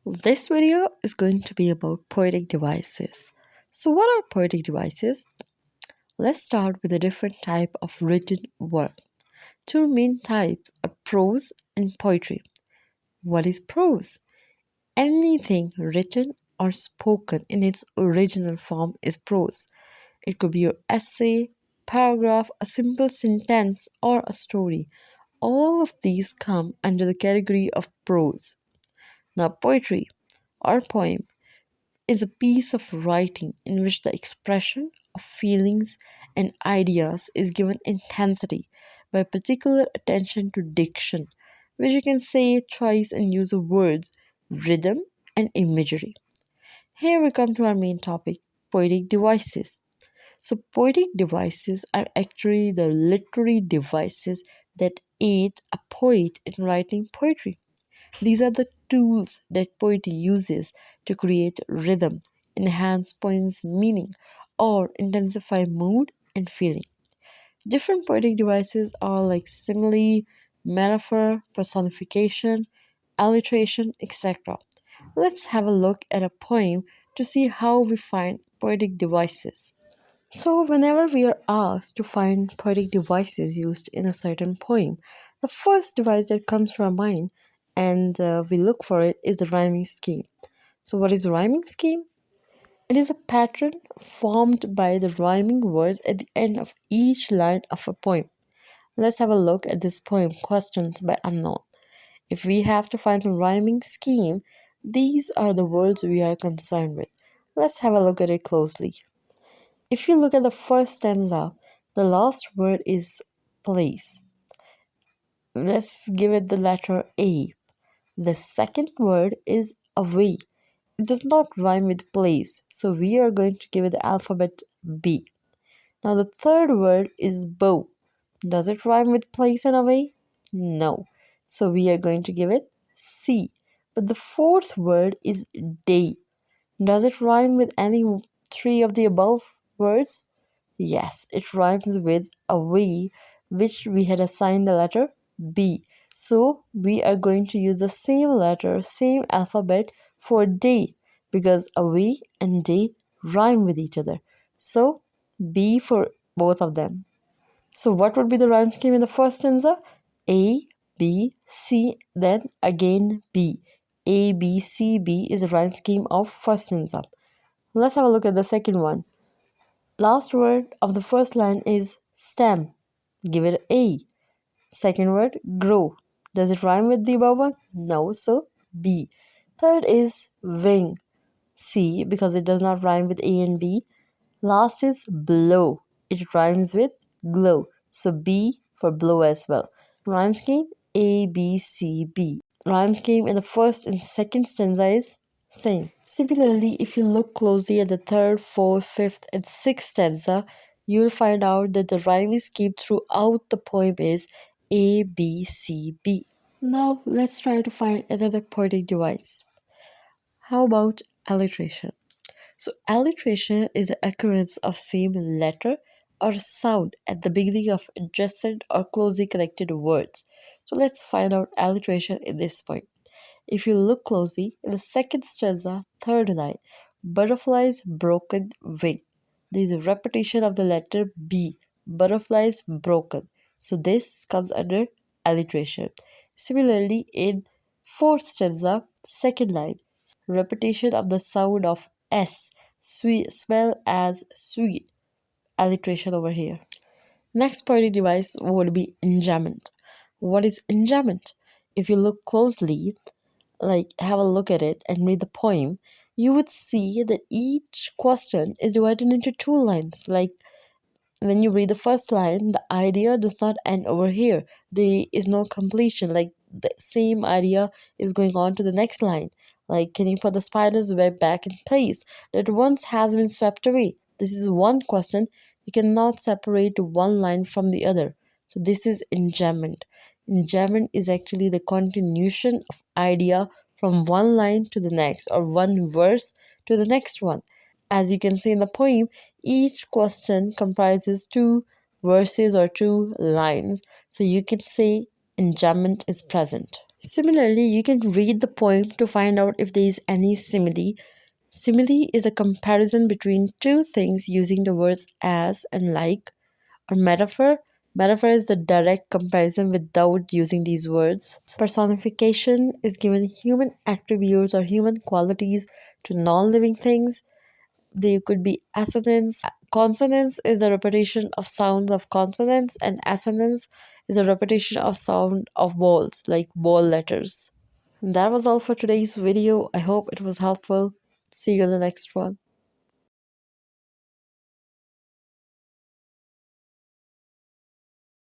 This video is going to be about poetic devices. So, what are poetic devices? Let's start with a different type of written work. Two main types are prose and poetry. What is prose? Anything written or spoken in its original form is prose. It could be your essay, paragraph, a simple sentence, or a story. All of these come under the category of prose. Now, poetry or poem is a piece of writing in which the expression of feelings and ideas is given intensity by particular attention to diction, which you can say choice and use of words, rhythm, and imagery. Here we come to our main topic, poetic devices. So, poetic devices are actually the literary devices that aid a poet in writing poetry. These are the tools that poet uses to create rhythm, enhance poems' meaning, or intensify mood and feeling. Different poetic devices are like simile, metaphor, personification, alliteration, etc. Let's have a look at a poem to see how we find poetic devices. So, whenever we are asked to find poetic devices used in a certain poem, the first device that comes to our mind and we look for it is the rhyming scheme. So, what is the rhyming scheme? It is a pattern formed by the rhyming words at the end of each line of a poem. Let's have a look at this poem, Questions by Unknown. If we have to find a rhyming scheme, these are the words we are concerned with. Let's have a look at it closely. If you look at the first stanza, the last word is place. Let's give it the letter A. The second word is away. It does not rhyme with place, so we are going to give it the alphabet B. Now the third word is bow. Does it rhyme with place and away? No. So we are going to give it C. But the fourth word is day. Does it rhyme with any three of the above words? Yes, it rhymes with away, which we had assigned the letter B. So we are going to use the same letter, same alphabet for day because away and day rhyme with each other. So B for both of them. So what would be the rhyme scheme in the first stanza? A, B, C, then again B. A, B, C, B is the rhyme scheme of first stanza. Let's have a look at the second one. Last word of the first line is stem. Give it A. Second word, grow. Does it rhyme with the above one? No, so B. Third is wing. C, because it does not rhyme with A and B. Last is blow. It rhymes with glow. So B for blow as well. Rhyme scheme A, B, C, B. Rhyme scheme in the first and second stanza is same. Similarly, if you look closely at the third, fourth, fifth, and sixth stanza, you will find out that the rhyming scheme throughout the poem is A, B, C, B. Now let's try to find another poetic device. How about alliteration? So, alliteration is the occurrence of same letter or sound at the beginning of adjacent or closely connected words. So, let's find out alliteration in this point. If you look closely, in the second stanza, third line, butterfly's broken wing. There is a repetition of the letter B, butterfly's broken. So, this comes under alliteration. Similarly, in fourth stanza, second line, repetition of the sound of S, sweet, smell as sweet, alliteration over here. Next poetic device would be enjambment. What is enjambment? If you look closely, like have a look at it and read the poem, you would see that each question is divided into two lines. Like when you read the first line, the idea does not end over here. There is no completion. Like the same idea is going on to the next line. Like, can you put the spider's web back in place that once has been swept away? This is one question. You cannot separate one line from the other. So this is enjambment. Enjambment is actually the continuation of idea from one line to the next or one verse to the next one. As you can see in the poem, each question comprises two verses or two lines. So you can say enjambment is present. Similarly, you can read the poem to find out if there is any simile. Simile is a comparison between two things using the words as and like. Or metaphor is the direct comparison without using these words. Personification is given human attributes or human qualities to non-living things. They could be assonance. Consonance is a repetition of sounds of consonants, and assonance is a repetition of sound of vowels, like vowel letters. And that was all for today's video. I hope it was helpful. See you in the next one.